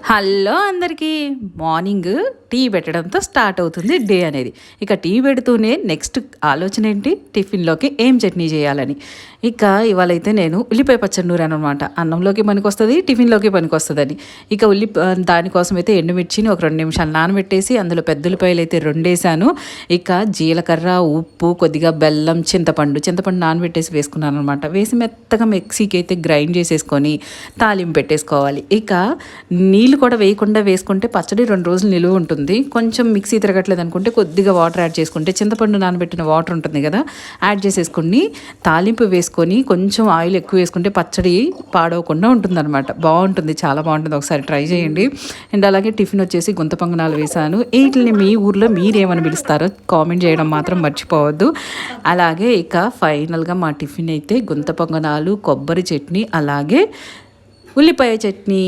Hello అందరికీ. Morning tea పెట్టడంతో start అవుతుంది డే అనేది. ఇక టీ పెడుతూనే నెక్స్ట్ ఆలోచన ఏంటి, టిఫిన్లోకి ఏం చట్నీ చేయాలని. ఇక ఇవాళైతే నేను ఉల్లిపాయ పచ్చడి నూరాను అనమాట. అన్నంలోకి పనికొస్తుంది, టిఫిన్లోకి పనికొస్తుందని. ఇక దానికోసం అయితే ఎండుమిర్చిని ఒక 2 నిమిషాలు నానబెట్టేసి అందులో పెద్ద ఉల్లిపాయలు అయితే 2 వేసాను. ఇక జీలకర్ర, ఉప్పు, కొద్దిగా బెల్లం, చింతపండు నానబెట్టేసి వేసుకున్నాను అనమాట. వేసి మెత్తగా మిక్సీకి అయితే గ్రైండ్ చేసేసుకొని తాలింపు పెట్టేసుకోవాలి. ఇక నీళ్ళు కూడా వేయకుండా వేసుకుంటే పచ్చడి 2 రోజులు నిలువ ఉంటుంది. కొంచెం మిక్సీ తిరగట్లేదు అనుకుంటే కొద్దిగా వాటర్ యాడ్ చేసుకుంటే, చింతపండు నానబెట్టిన వాటర్ ఉంటుంది కదా, యాడ్ చేసేసుకుని తాలింపు వేసుకొని కొంచెం ఆయిల్ ఎక్కువ వేసుకుంటే పచ్చడి పాడవకుండా ఉంటుందన్నమాట. బాగుంటుంది, చాలా బాగుంటుంది. ఒకసారి ట్రై చేయండి. అండ్ అలాగే టిఫిన్ వచ్చేసి గుంత పొంగనాలు వేశాను. వీటిని మీ ఊర్లో మీరేమని పిలుస్తారో కామెంట్ చేయడం మాత్రం మర్చిపోవద్దు. అలాగే ఇక ఫైనల్గా మా టిఫిన్ అయితే గుంత పొంగనాలు, కొబ్బరి చట్నీ, అలాగే ఉల్లిపాయ చట్నీ.